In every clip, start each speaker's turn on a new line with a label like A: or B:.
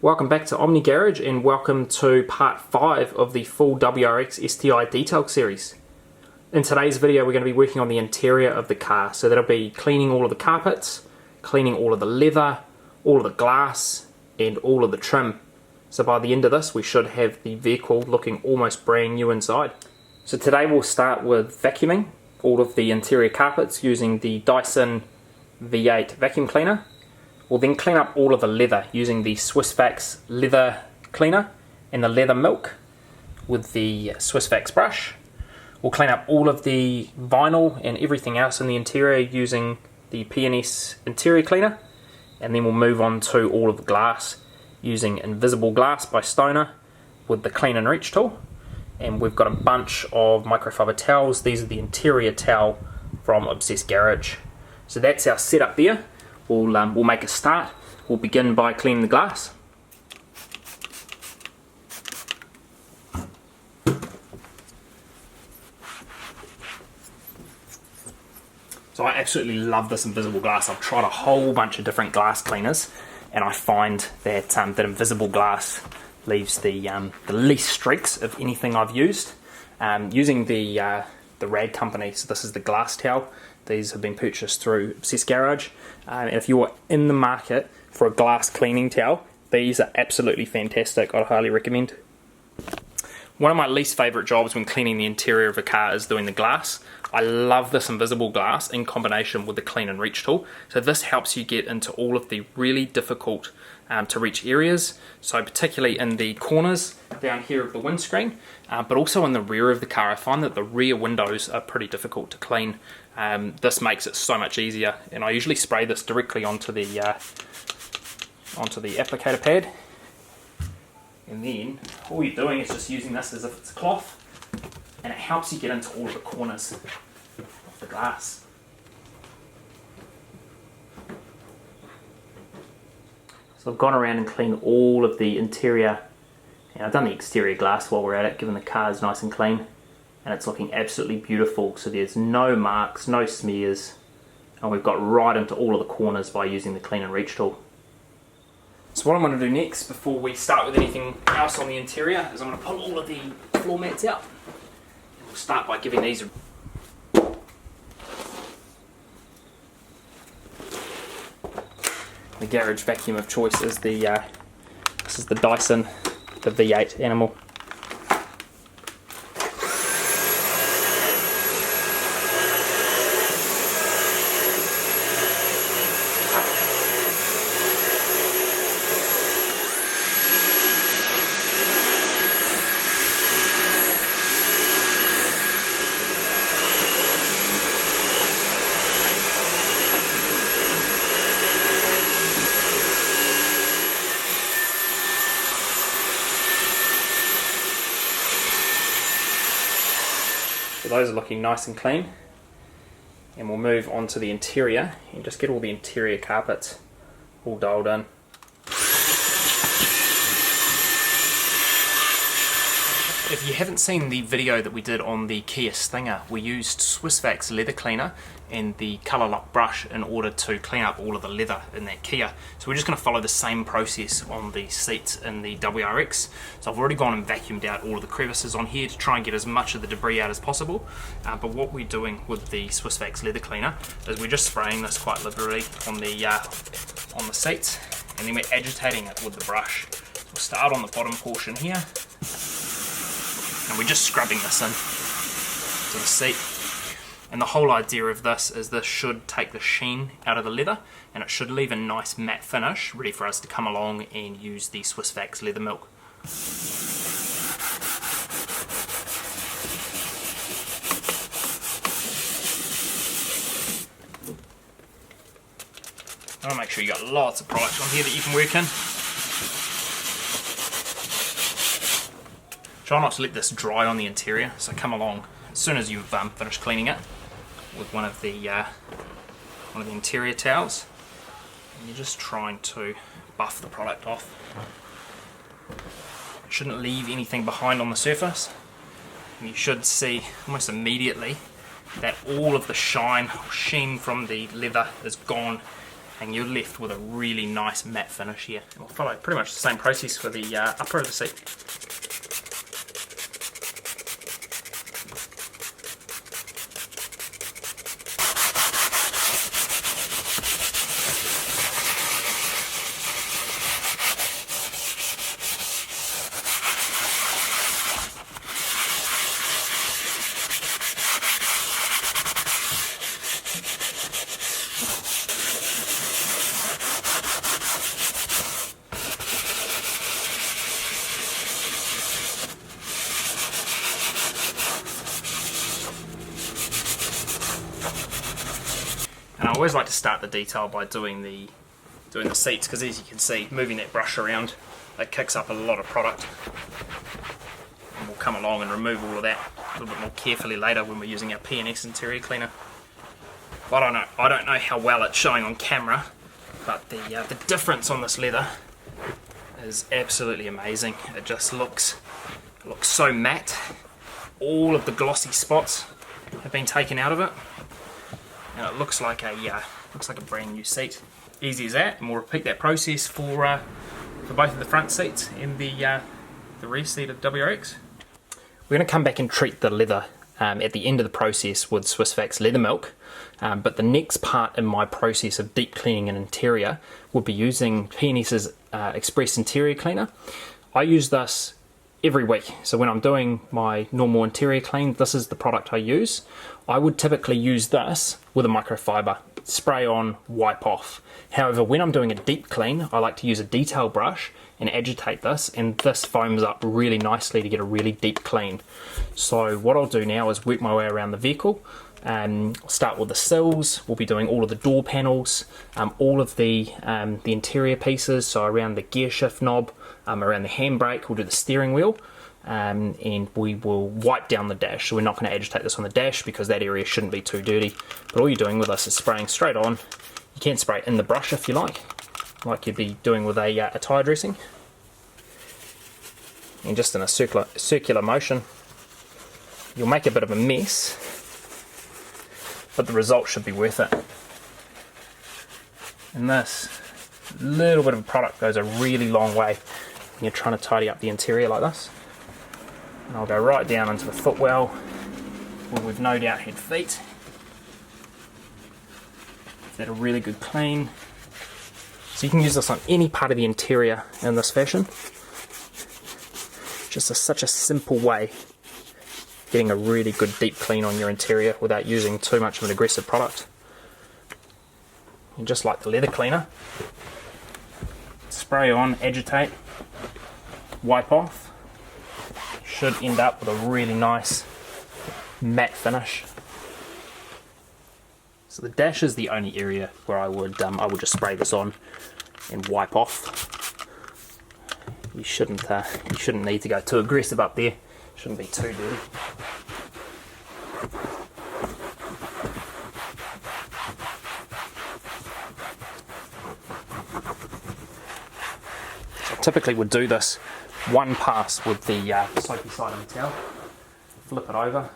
A: Welcome back to Omni Garage and welcome to part 5 of the full WRX STi Detailing Series. In today's video we're going to be working on the interior of the car, so that'll be cleaning all of the carpets, cleaning all of the leather, all of the glass and all of the trim. So by the end of this we should have the vehicle looking almost brand new inside. So today we'll start with vacuuming all of the interior carpets using the Dyson V8 vacuum cleaner. We'll then clean up all of the leather using the Swissvax leather cleaner and the leather milk with the Swissvax brush. We'll clean up all of the vinyl and everything else in the interior using the P&S Interior Cleaner, and then we'll move on to all of the glass using Invisible Glass by Stoner with the Clean and Reach tool. And we've got a bunch of microfiber towels. These are the interior towel from Obsessed Garage. So that's our setup there. We'll make a start. We'll begin by cleaning the glass. So I absolutely love this invisible glass. I've tried a whole bunch of different glass cleaners and I find that that invisible glass leaves the least streaks of anything I've used. Using the Rag company, so this is the glass towel. These have been purchased through Obsessed Garage, and if you're in the market for a glass cleaning towel, these are absolutely fantastic. I'd highly recommend. One of my least favourite jobs when cleaning the interior of a car is doing the glass. I love this invisible glass in combination with the Clean and Reach tool. So this helps you get into all of the really difficult to reach areas, so particularly in the corners down here of the windscreen, but also in the rear of the car. I find that the rear windows are pretty difficult to clean. This makes it so much easier, and I usually spray this directly onto the applicator pad, and then all you're doing is just using this as if it's a cloth, and it helps you get into all of the corners of the glass. So I've gone around and cleaned all of the interior, and I've done the exterior glass while we're at it, given the car is nice and clean, and it's looking absolutely beautiful. So there's no marks, no smears, and we've got right into all of the corners by using the Clean and Reach tool. So what I'm going to do next, before we start with anything else on the interior, is I'm going to pull all of the floor mats out. And we'll start by giving these a The garage vacuum of choice is this is the Dyson, the V8 Animal. So those are looking nice and clean, and we'll move on to the interior and just get all the interior carpets all dialed in. If you haven't seen the video that we did on the Kia Stinger, we used Swissvax leather cleaner and the Colourlock brush in order to clean up all of the leather in that Kia. So we're just going to follow the same process on the seats in the WRX. So I've already gone and vacuumed out all of the crevices on here to try and get as much of the debris out as possible. But what we're doing with the Swissvax leather cleaner is we're just spraying this quite liberally on the seats, and then we're agitating it with the brush. So we'll start on the bottom portion here, and we're just scrubbing this in to the seat. And the whole idea of this is this should take the sheen out of the leather, and it should leave a nice matte finish ready for us to come along and use the Swissvax leather milk. I want to make sure you got lots of products on here that you can work in. Try not to let this dry on the interior, so come along as soon as you've finished cleaning it with one of the interior towels, and you're just trying to buff the product off. It shouldn't leave anything behind on the surface, and you should see almost immediately that all of the sheen from the leather is gone, and you're left with a really nice matte finish here. And we'll follow pretty much the same process for the upper of the seat. And I always like to start the detail by doing the seats, because as you can see, moving that brush around, it kicks up a lot of product. And we'll come along and remove all of that a little bit more carefully later when we're using our P&S Interior Cleaner. I don't know how well it's showing on camera, but the difference on this leather is absolutely amazing. It just looks so matte. All of the glossy spots have been taken out of it, and it looks like a brand new seat. Easy as that, and we'll repeat that process for both of the front seats and the rear seat of WRX. We're going to come back and treat the leather at the end of the process with Swissvax leather milk, but the next part in my process of deep cleaning an interior will be using P&S's Xpress Interior Cleaner. I use this every week, so when I'm doing my normal interior clean, this is the product I use. I would typically use this with a microfiber, spray on, wipe off. However, when I'm doing a deep clean, I like to use a detail brush and agitate this, and this foams up really nicely to get a really deep clean. So what I'll do now is work my way around the vehicle. I'll start with the sills. We'll be doing all of the door panels, all of the interior pieces, so around the gear shift knob, around the handbrake. We'll do the steering wheel, and we will wipe down the dash. So we're not going to agitate this on the dash because that area shouldn't be too dirty. But all you're doing with this is spraying straight on. You can spray it in the brush if you like you'd be doing with a tyre dressing, and just in a circular motion. You'll make a bit of a mess, but the result should be worth it. And this little bit of product goes a really long way when you're trying to tidy up the interior like this. And I'll go right down into the footwell where we've no doubt had feet. Give that a really good clean. So you can use this on any part of the interior in this fashion. Just such a simple way getting a really good deep clean on your interior without using too much of an aggressive product. And just like the leather cleaner, spray on, agitate, wipe off. Should end up with a really nice matte finish. So the dash is the only area where I would just spray this on and wipe off. You shouldn't need to go too aggressive up there. Shouldn't be too dirty. So I typically would do this one pass with the soapy side of the towel. Flip it over,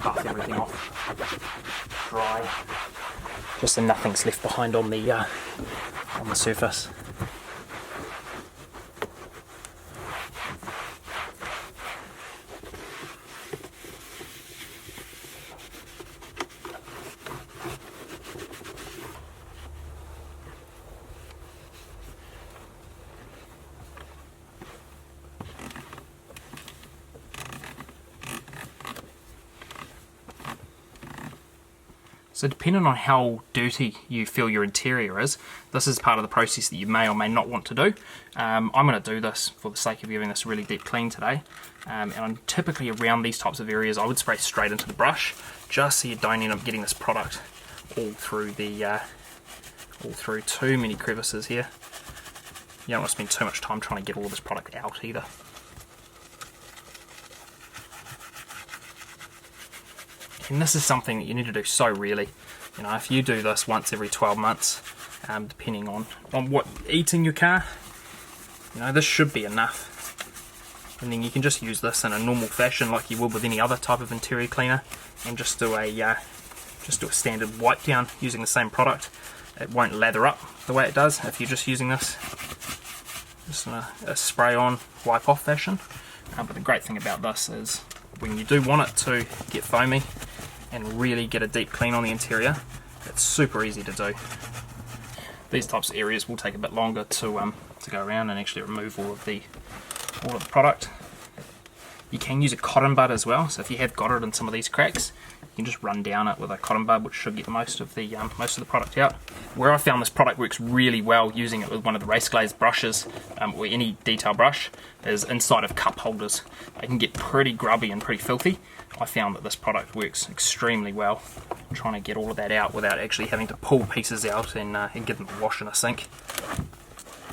A: buff everything off, dry, just so nothing's left behind on the surface. So depending on how dirty you feel your interior is, this is part of the process that you may or may not want to do. I'm going to do this for the sake of giving this a really deep clean today. And typically around these types of areas, I would spray straight into the brush, just so you don't end up getting this product all through too many crevices here. You don't want to spend too much time trying to get all of this product out either. And this is something that you need to do so rarely. You know, if you do this once every 12 months, depending on what eats in your car, you know, this should be enough. And then you can just use this in a normal fashion like you would with any other type of interior cleaner, and just do a standard wipe down using the same product. it won't lather up the way it does if you're just using this just in a spray on, wipe off fashion. But the great thing about this is when you do want it to get foamy and really get a deep clean on the interior, it's super easy to do. These types of areas will take a bit longer to go around and actually remove all of the product. You can use a cotton bud as well, so if you have got it in some of these cracks, you can just run down it with a cotton bud, which should get most of the product out. Where I found this product works really well using it with one of the Raceglaze brushes, or any detail brush, is inside of cup holders. They can get pretty grubby and pretty filthy. I found that this product works extremely well, trying to get all of that out without actually having to pull pieces out and give them a wash in a sink.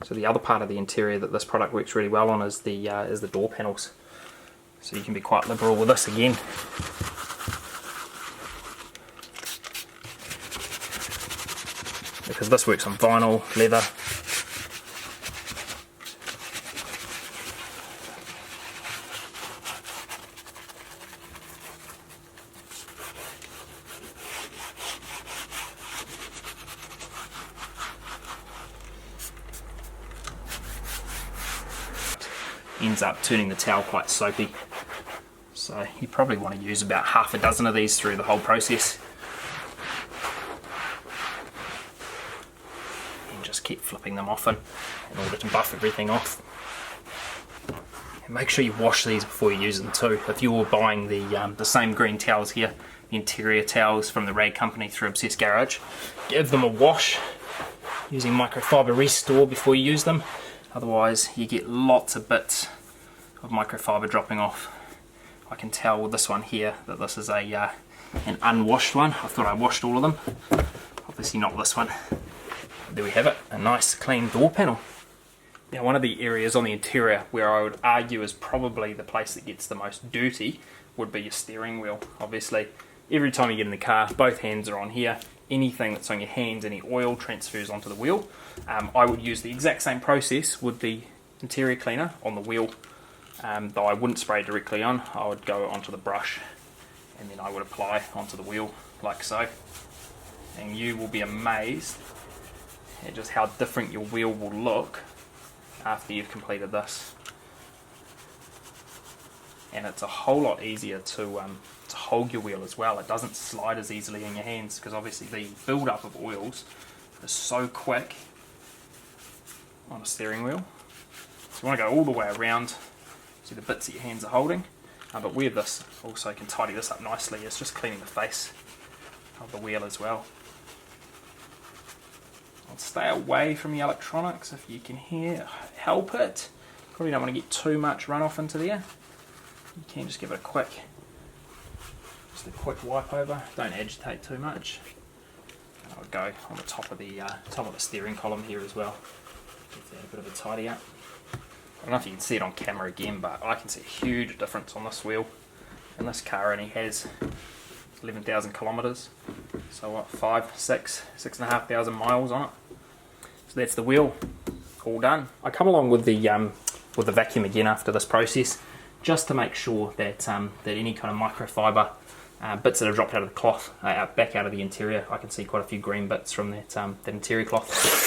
A: So the other part of the interior that this product works really well on is the door panels. So you can be quite liberal with this again. Because this works on vinyl, leather. Ends up turning the towel quite soapy. So you probably want to use about half a dozen of these through the whole process. And just keep flipping them often in order to buff everything off. And make sure you wash these before you use them too. If you're buying the same green towels here, the interior towels from the rag company through Obsessed Garage, give them a wash using microfiber restore before you use them. Otherwise you get lots of bits of microfiber dropping off. I can tell with this one here that this is an unwashed one. I thought I washed all of them. Obviously not this one. There we have it, a nice clean door panel. Now one of the areas on the interior where I would argue is probably the place that gets the most dirty would be your steering wheel. Obviously every time you get in the car, both hands are on here. Anything that's on your hands, any oil transfers onto the wheel. I would use the exact same process with the interior cleaner on the wheel, though I wouldn't spray directly on. I would go onto the brush and then I would apply onto the wheel like so. And you will be amazed at just how different your wheel will look after you've completed this. And it's a whole lot easier to hold your wheel as well. It doesn't slide as easily in your hands because obviously the build up of oils is so quick on a steering wheel. So you want to go all the way around, see the bits that your hands are holding, but where this also can tidy this up nicely is just cleaning the face of the wheel as well. I'll stay away from the electronics if you can help it. Probably don't want to get too much runoff into there. You can just give it a quick wipe over. Don't agitate too much. And I'll go on the top of the steering column here as well. Give that a bit of a tidy up. I don't know if you can see it on camera again, but I can see a huge difference on this wheel. And this car only has 11,000 kilometers. So what, 6,500 miles on it. So that's the wheel, all done. I come along with the vacuum again after this process, just to make sure that that any kind of microfiber bits that have dropped out of the cloth back out of the interior. I can see quite a few green bits from that interior cloth.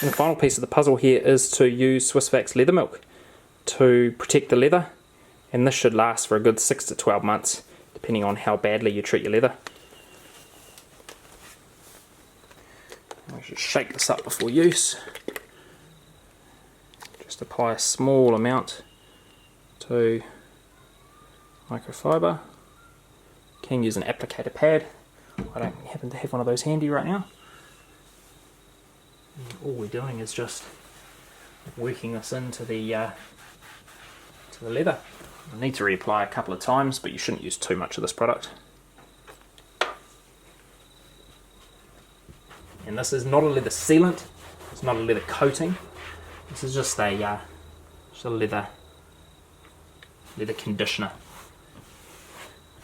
A: And the final piece of the puzzle here is to use Swissvax leather milk to protect the leather, and this should last for a good 6 to 12 months depending on how badly you treat your leather. I should shake this up before use. Just apply a small amount to microfiber. You can use an applicator pad. I don't happen to have one of those handy right now. And all we're doing is just working this into the leather. You'll need to reapply a couple of times, but you shouldn't use too much of this product. And this is not a leather sealant, it's not a leather coating, this is just a leather conditioner.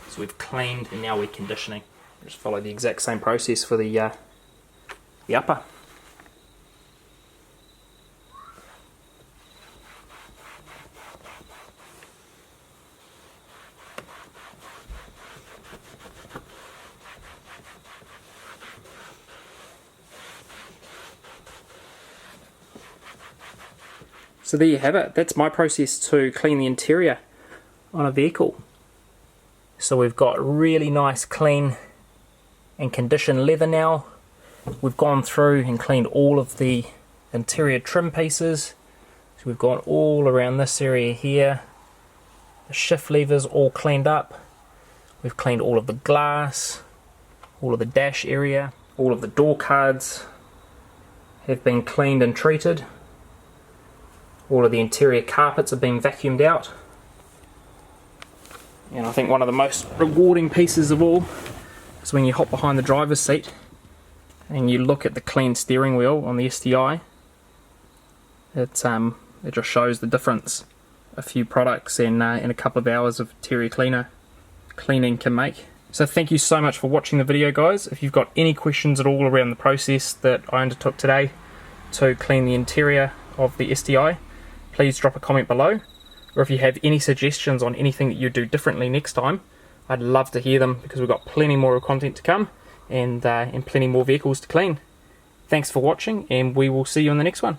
A: So we've cleaned and now we're conditioning. Just follow the exact same process for the upper. So there you have it. That's my process to clean the interior on a vehicle. So we've got really nice clean and conditioned leather now. We've gone through and cleaned all of the interior trim pieces. So we've gone all around this area here. The shift levers all cleaned up. We've cleaned all of the glass, all of the dash area, all of the door cards have been cleaned and treated. All of the interior carpets have been vacuumed out. And I think one of the most rewarding pieces of all is when you hop behind the driver's seat and you look at the clean steering wheel on the STi. It just shows the difference a few products and in a couple of hours of interior cleaning can make. So thank you so much for watching the video, guys. If you've got any questions at all around the process that I undertook today to clean the interior of the STi, please drop a comment below. Or if you have any suggestions on anything that you do differently next time, I'd love to hear them, because we've got plenty more content to come and plenty more vehicles to clean. Thanks for watching, and we will see you in the next one.